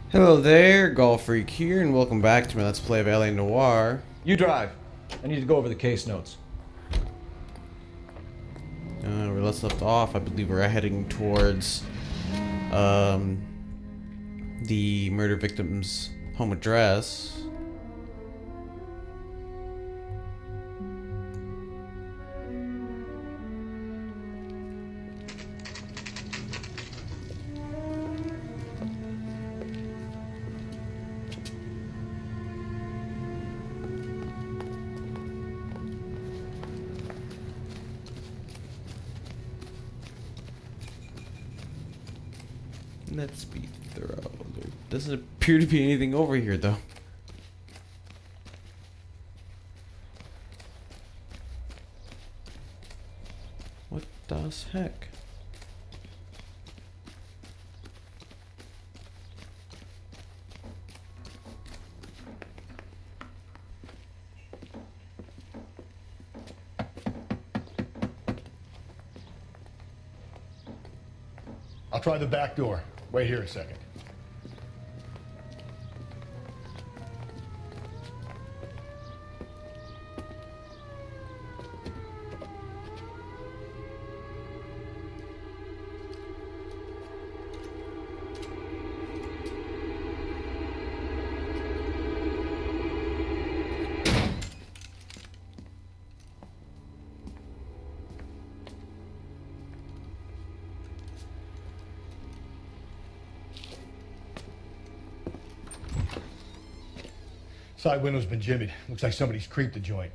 Hello there, Golf Freak here, and welcome back to my Let's Play of LA Noire. You drive. I need to go over the case notes. Where let's left off, I believe we're heading towards the murder victim's home address. Let's be thorough. There doesn't appear to be anything over here, though. What the heck? I'll try the back door. Wait here a second. Side window's been jimmied. Looks like somebody's creeped the joint.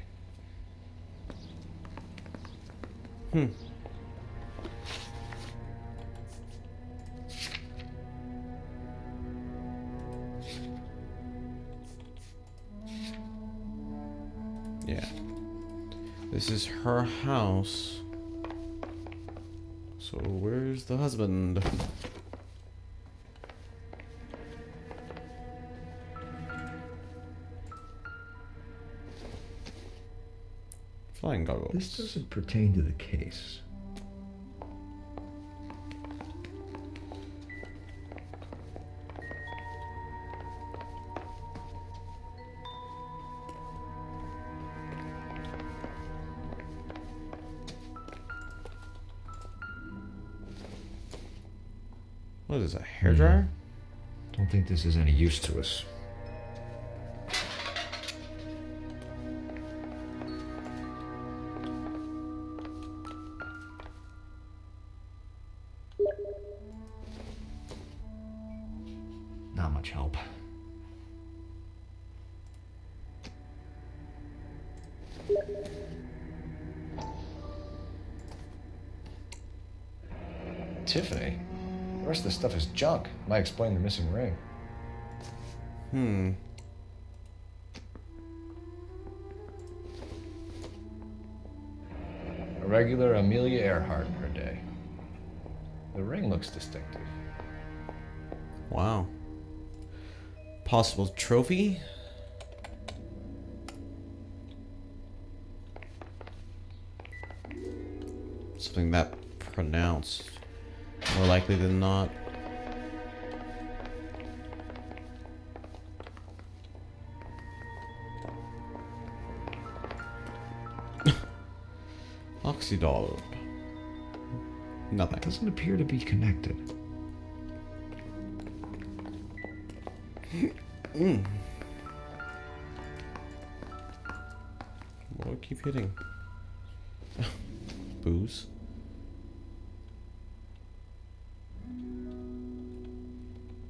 Yeah. This is her house. So where's the husband? Flying goggles. This doesn't pertain to the case. What is that, a hairdryer? Don't think this is any use to us. Not much help. Tiffany? The rest of the stuff is junk. Might explain the missing ring. A regular Amelia Earhart per day. The ring looks distinctive. Wow. Possible trophy? Something that pronounced. More likely than not. Oxydol. Nothing. Doesn't appear to be connected. Why do I keep hitting? Booze.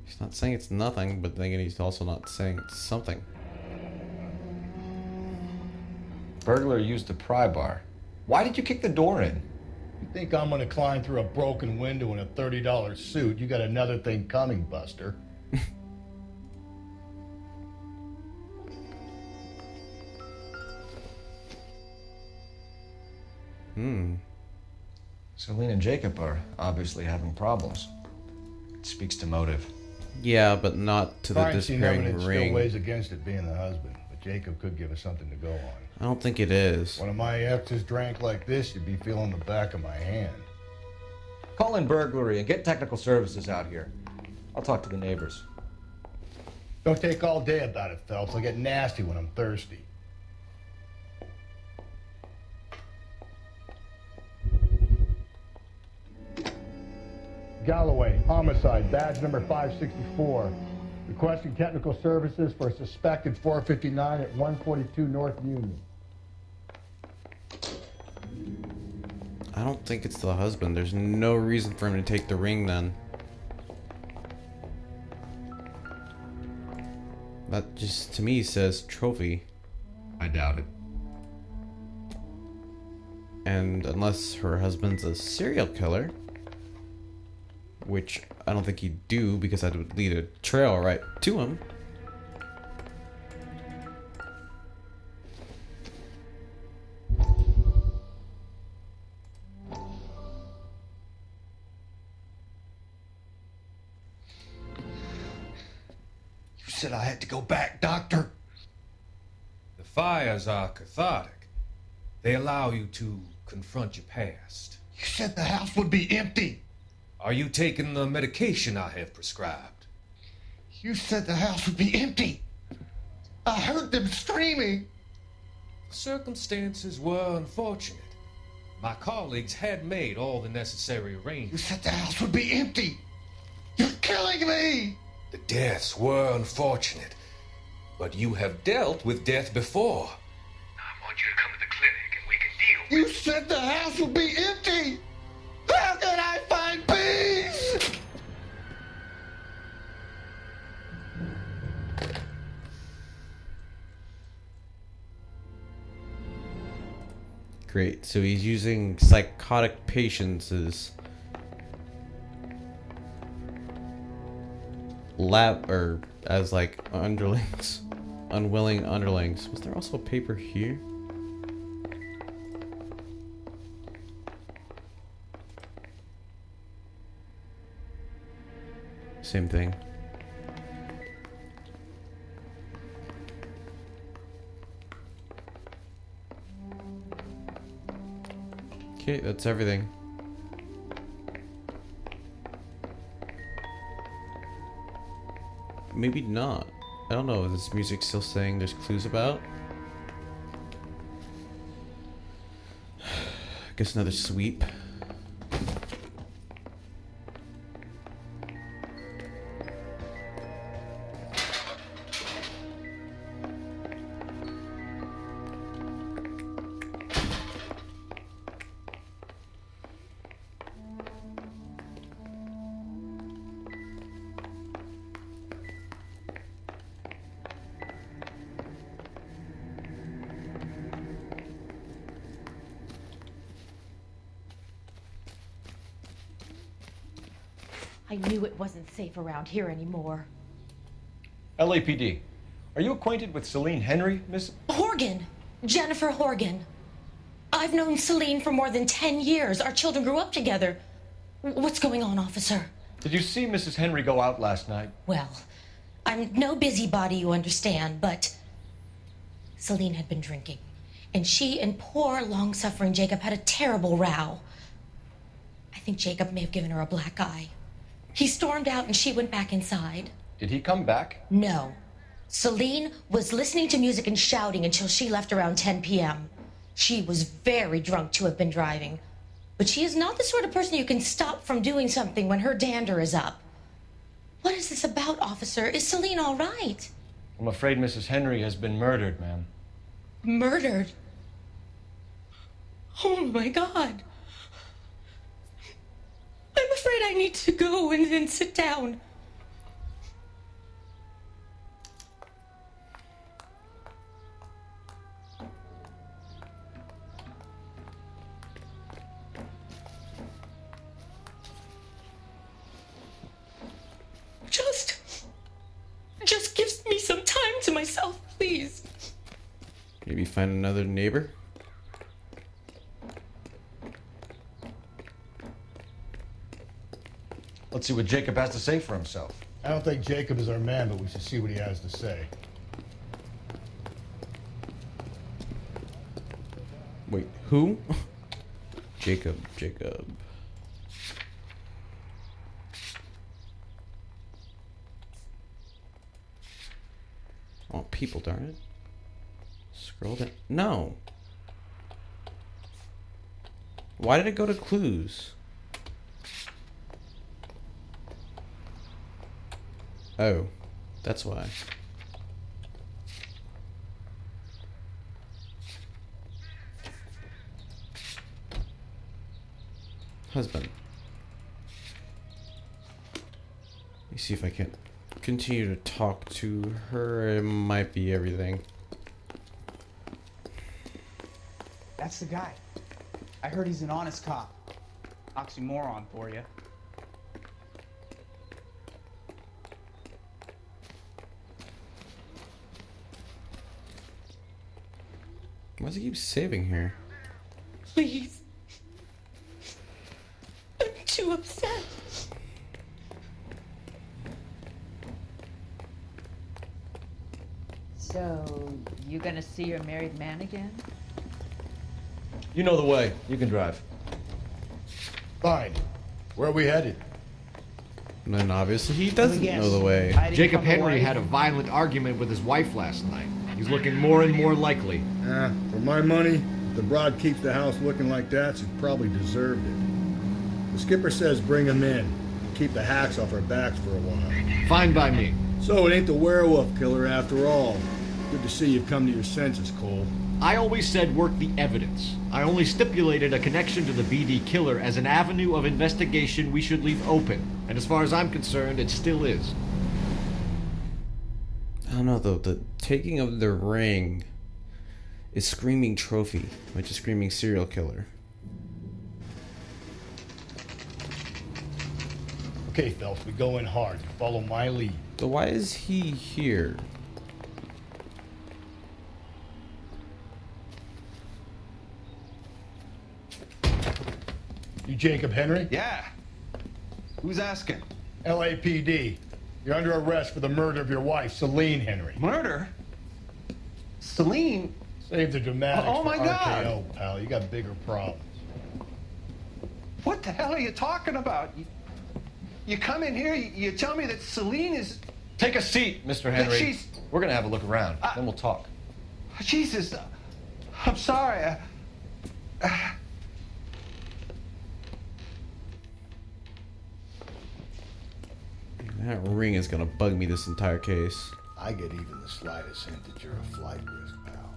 He's not saying it's nothing, but then again, he's also not saying it's something. Burglar used a pry bar. Why did you kick the door in? You think I'm gonna climb through a broken window in a $30 suit? You got another thing coming, Buster. Celine and Jacob are obviously having problems. It speaks to motive. Yeah, but not to the Crime scene disappearing evidence ring. still weighs against it being the husband, but Jacob could give us something to go on. I don't think it is. One of my exes drank like this, you'd be feeling the back of my hand. Call in burglary and get technical services out here. I'll talk to the neighbors. Don't take all day about it, Phelps. I'll get nasty when I'm thirsty. Galloway, homicide, badge number 564. Requesting technical services for a suspected 459 at 142 North Union. I don't think it's the husband. There's no reason for him to take the ring then. That just, to me, says trophy. I doubt it. And unless her husband's a serial killer, which I don't think he'd do because that would lead a trail right to him. You said I had to go back, Doctor. The fires are cathartic. They allow you to confront your past. You said the house would be empty. Are you taking the medication I have prescribed? You said the house would be empty. I heard them screaming. Circumstances were unfortunate. My colleagues had made all the necessary You arrangements. said the house would be empty. You're killing me. The deaths were unfortunate, but you have dealt with death before. I want you to come to the clinic and we can deal You said the house would be empty. How can I find peace? Great. So he's using psychotic patients as as like underlings, unwilling underlings. Was there also paper here? Same thing. Okay, that's everything. Maybe not. I don't know. Is this music still saying there's clues about? I guess another sweep. I knew it wasn't safe around here anymore. LAPD. Are you acquainted with Celine Henry, Miss? Horgan! Jennifer Horgan. I've known Celine for more than 10 years. Our children grew up together. What's going on, officer? Did you see Mrs. Henry go out last night? Well, I'm no busybody, you understand, but Celine had been drinking. And she and poor, long-suffering Jacob had a terrible row. I think Jacob may have given her a black eye. He stormed out and she went back inside. Did he come back? No. Celine was listening to music and shouting until she left around 10 p.m. She was very drunk to have been driving. But she is not the sort of person you can stop from doing something when her dander is up. What is this about, officer? Is Celine all right? I'm afraid Mrs. Henry has been murdered, ma'am. Murdered? Oh my God. I'm afraid I need to go and sit down. Just give me some time to myself, please. Maybe find another neighbor? Let's see what Jacob has to say for himself. I don't think Jacob is our man, but we should see what he has to say. Wait, who? Jacob. Oh, people, darn it. Scroll down. No. Why did it go to clues? Oh, that's why. Husband. Let me see if I can continue to talk to her. It might be everything. That's the guy. I heard he's an honest cop. Oxymoron for you. Why does he keep saving her? Please. I'm too upset. So, you gonna see your married man again? You know the way. You can drive. Fine. Where are we headed? And then obviously he doesn't Yes. know the way. I didn't Jacob come Henry away. had a violent argument with his wife last night. He's looking more and more likely. For my money, if the broad keeps the house looking like that, she's probably deserved it. The skipper says bring him in. Keep the hacks off our backs for a while. Fine by me. So it ain't the werewolf killer after all. Good to see you've come to your senses, Cole. I always said work the evidence. I only stipulated a connection to the BD killer as an avenue of investigation we should leave open. And as far as I'm concerned, it still is. I don't know though, the taking of the ring is screaming trophy, which is screaming serial killer. Okay, Phelps, we go in hard. Follow my lead. So why is he here? You Jacob Henry? Yeah. Who's asking? LAPD. You're under arrest for the murder of your wife, Celine Henry. Murder? Celine? Save the dramatics Oh, my for God. RKO, pal. You got bigger problems. What the hell are you talking about? You come in here, you tell me that Celine is... Take a seat, Mr. Henry. she's- We're gonna have a look around, then we'll talk. Jesus, I'm sorry. That ring is gonna bug me this entire case. I get even the slightest hint that you're a flight risk, pal.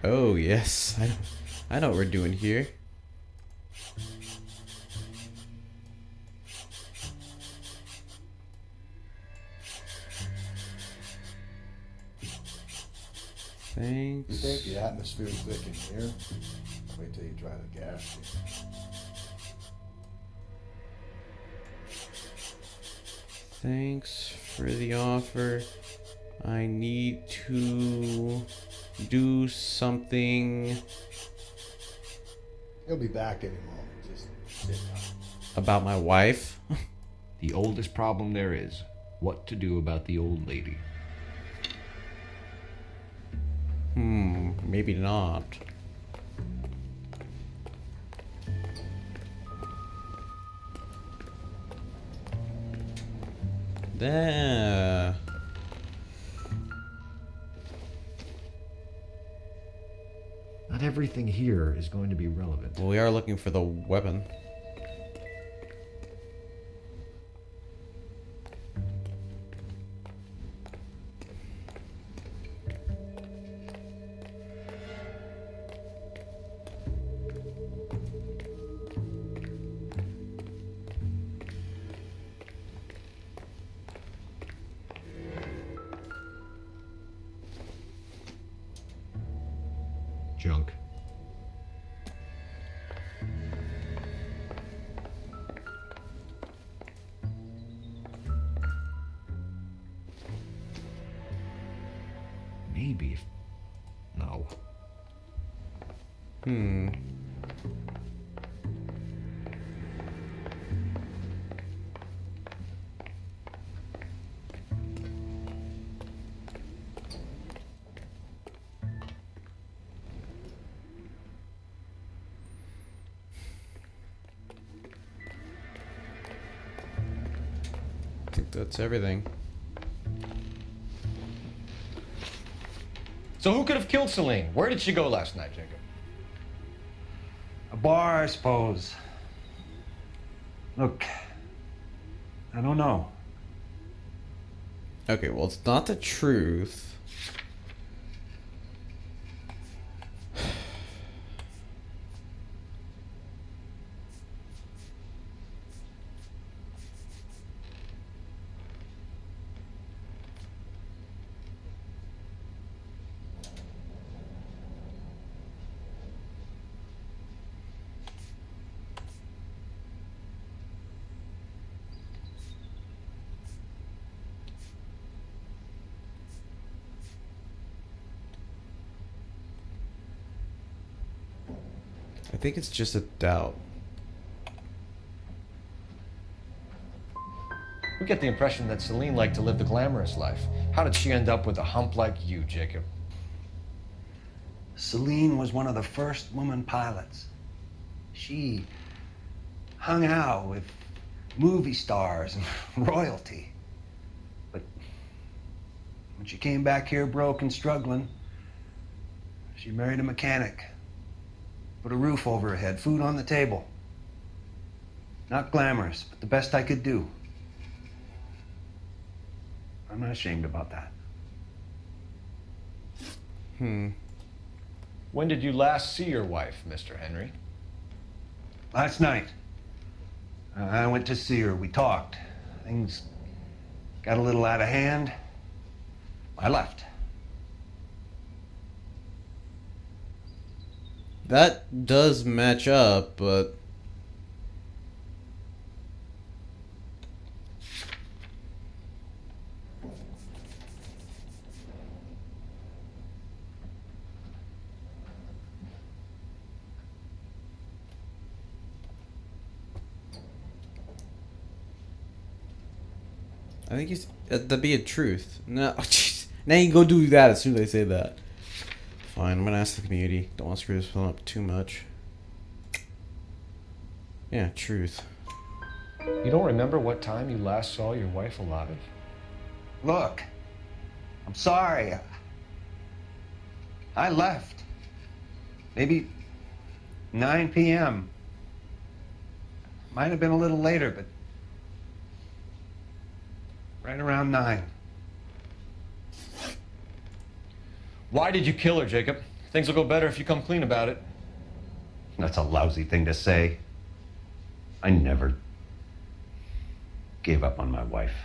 Oh yes, I know what we're doing here. You Thanks. think the atmosphere's thick in here? Wait till you try the gas station. Thanks for the offer. I need to do something He'll be back any moment. Just sit down. about my wife. The oldest problem there is what to do about the old lady. Maybe not. There. Not everything here is going to be relevant. Well, we are looking for the weapon. Junk. Maybe if... No. I think that's everything. So who could have killed Celine? Where did she go last night, Jacob? A bar, I suppose. Look, I don't know. Okay, well, it's not the truth. I think it's just a doubt. We get the impression that Celine liked to live the glamorous life. How did she end up with a hump like you, Jacob? Celine was one of the first woman pilots. She hung out with movie stars and royalty. But when she came back here broke and struggling, she married a mechanic. Put a roof over her head, food on the table. Not glamorous, but the best I could do. I'm not ashamed about that. When did you last see your wife, Mr. Henry? Last night. I went to see her. We talked. Things got a little out of hand. I left. That does match up, but... I think he's... that'd be a truth. No, jeez. Now you go do that as soon as I say that. Fine, I'm gonna ask the community. Don't want to screw this one up too much. Yeah, truth. You don't remember what time you last saw your wife alive? Look, I'm sorry. I left. Maybe 9 p.m. Might have been a little later, but right around 9. Why did you kill her, Jacob? Things will go better if you come clean about it. That's a lousy thing to say. I never gave up on my wife.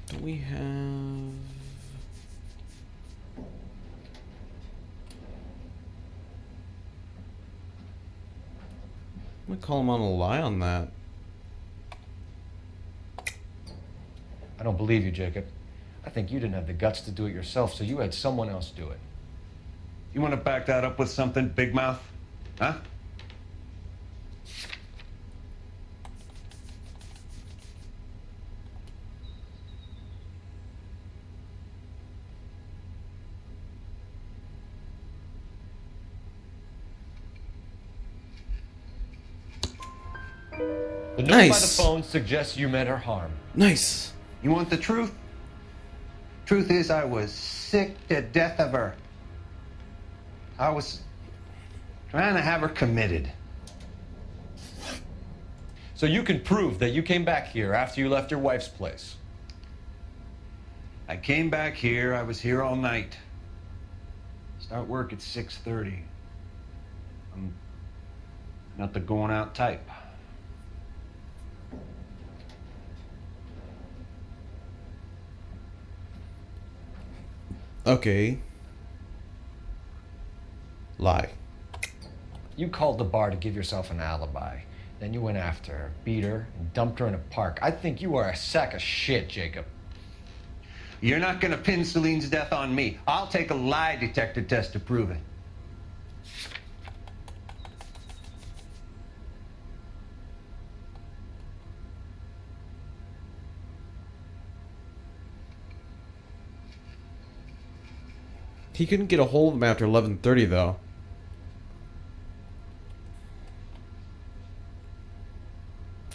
Do we have... I'm gonna call him on a lie on that. I don't believe you, Jacob. I think you didn't have the guts to do it yourself, so you had someone else do it. You want to back that up with something, Big Mouth? Huh? The note by the phone suggests you meant her harm. Nice. You want the truth? Truth is, I was sick to death of her. I was trying to have her committed. So you can prove that you came back here after you left your wife's place? I came back here. I was here all night. Start work at 6:30. I'm not the going out type. Okay. Lie. You called the bar to give yourself an alibi. Then you went after her, beat her, and dumped her in a park. I think you are a sack of shit, Jacob. You're not going to pin Celine's death on me. I'll take a lie detector test to prove it. He couldn't get a hold of him after 11:30 though.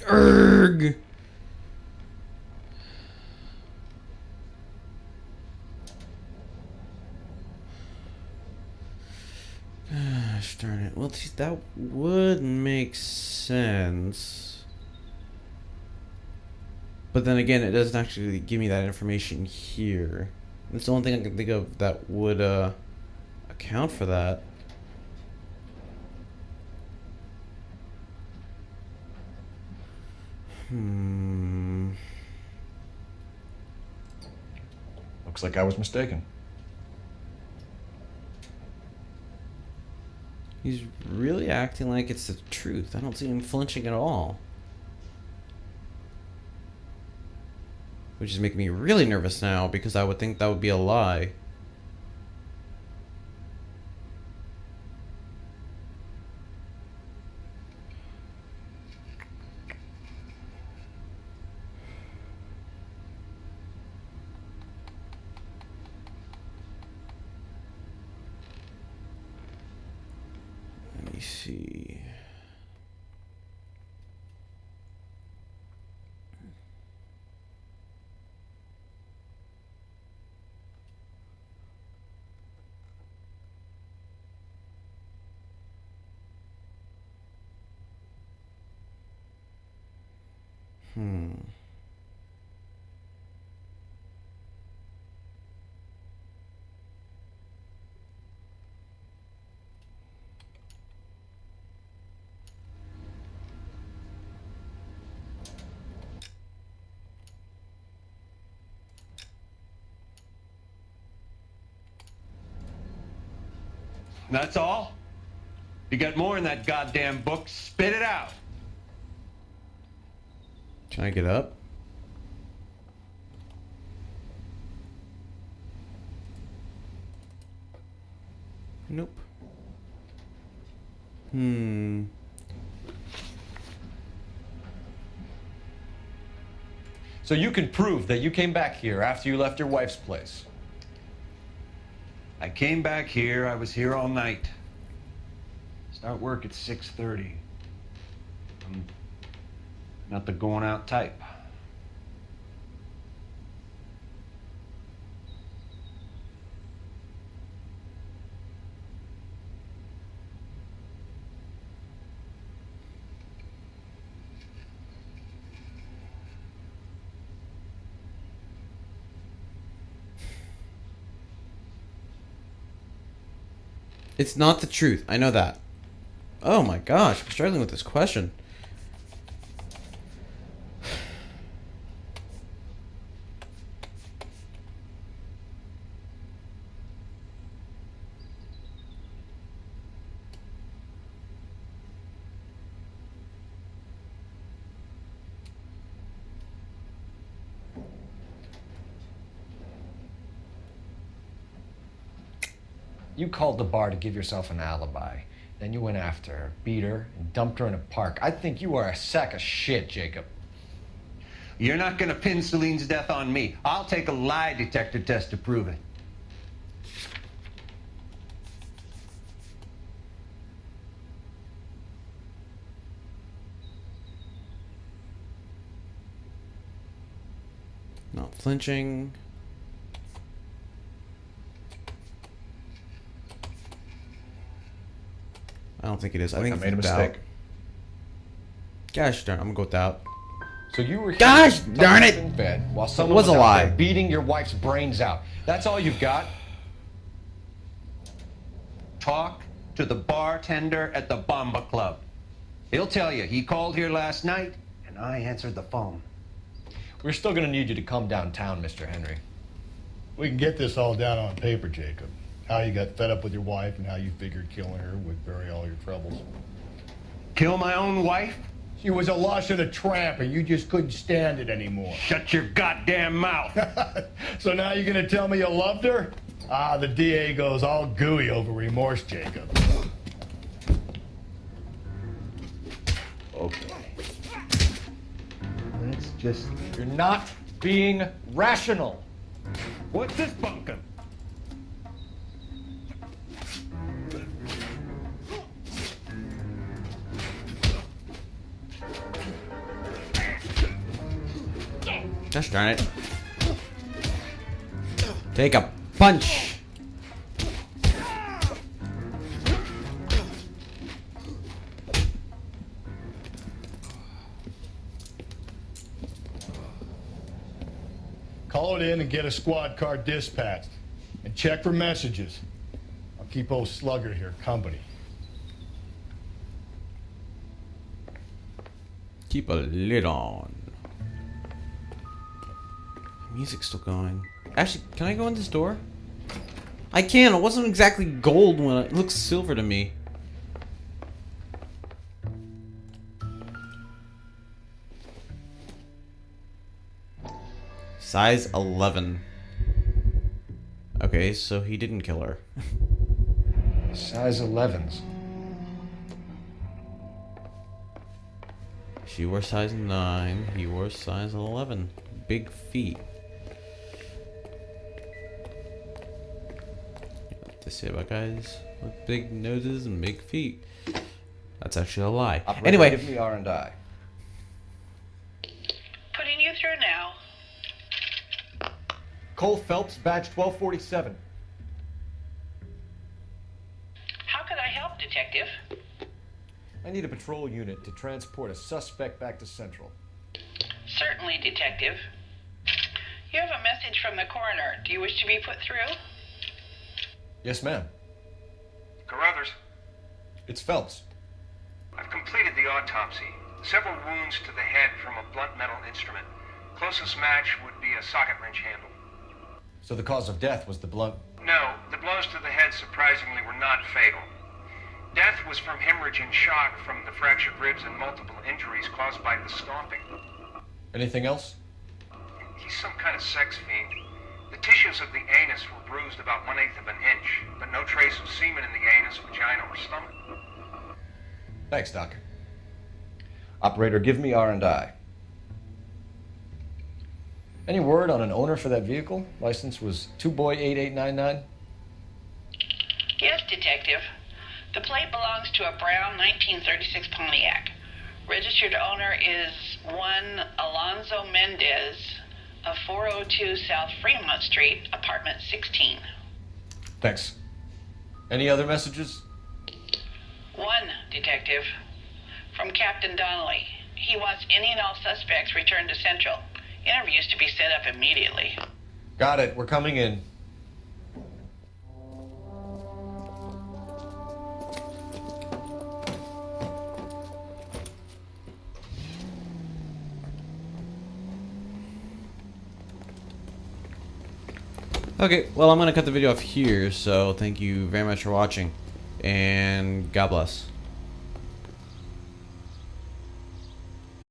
Erg. that would make sense. But then again, it doesn't actually give me that information here. It's the only thing I can think of that would account for that. Looks like I was mistaken. He's really acting like it's the truth. I don't see him flinching at all. Which is making me really nervous now because I would think that would be a lie. Let me see. That's all? You got more in that goddamn book, spit it out. Can I get up? Nope. So you can prove that you came back here after you left your wife's place. I came back here, I was here all night. Start work at 6:30. I'm not the going out type. It's not the truth. I know that. Oh my gosh, I'm struggling with this question. You called the bar to give yourself an alibi. Then you went after her, beat her, and dumped her in a park. I think you are a sack of shit, Jacob. You're not gonna pin Celine's death on me. I'll take a lie detector test to prove it. Not flinching. I don't think it is. I think I made a it's doubt. mistake. Gosh darn, I'm gonna go with doubt. So you were here Gosh tucked darn up it! in bed while someone was a out lie. there beating your wife's brains out. That's all you've got? Talk to the bartender at the Bomba Club. He'll tell you he called here last night and I answered the phone. We're still gonna need you to come downtown, Mr. Henry. We can get this all down on paper, Jacob. How you got fed up with your wife and how you figured killing her would bury all your troubles. Kill my own wife? She was a lush and a tramp, and you just couldn't stand it anymore. Shut your goddamn mouth. So now you're gonna tell me you loved her? Ah, the DA goes all gooey over remorse, Jacob. Okay. Let's just... You're not being rational. What's this bunkum? Gosh darn it. Take a punch. Call it in and get a squad car dispatched. And check for messages. I'll keep old Slugger here company. Keep a lid on. Music's still going. Actually, can I go in this door? I can. It wasn't exactly gold when it looks silver to me. Size 11. Okay, so he didn't kill her. Size 11s. She wore size 9. He wore size 11. Big feet. What they say about guys with big noses and big feet. That's actually a lie. Operator, Anyway. give me R&I. Putting you through now. Cole Phelps, badge 1247. How could I help, Detective? I need a patrol unit to transport a suspect back to Central. Certainly, Detective. You have a message from the coroner. Do you wish to be put through? Yes, ma'am. Carruthers, It's Phelps. I've completed the autopsy. Several wounds to the head from a blunt metal instrument. Closest match would be a socket wrench handle. So the cause of death was the blunt... No, the blows to the head surprisingly were not fatal. Death was from hemorrhage and shock from the fractured ribs and multiple injuries caused by the stomping. Anything else? He's some kind of sex fiend. The tissues of the anus were bruised about 1/8 of an inch, but no trace of semen in the anus, vagina, or stomach. Thanks, Doc. Operator, give me R&I. Any word on an owner for that vehicle? License was 2boy8899. Yes, Detective. The plate belongs to a brown 1936 Pontiac. Registered owner is one Alonzo Mendez of 402 South Fremont Street, apartment 16. Thanks. Any other messages? One, Detective. From Captain Donnelly. He wants any and all suspects returned to Central. Interviews to be set up immediately. Got it. We're coming in. Okay, well, I'm going to cut the video off here, so thank you very much for watching, and God bless.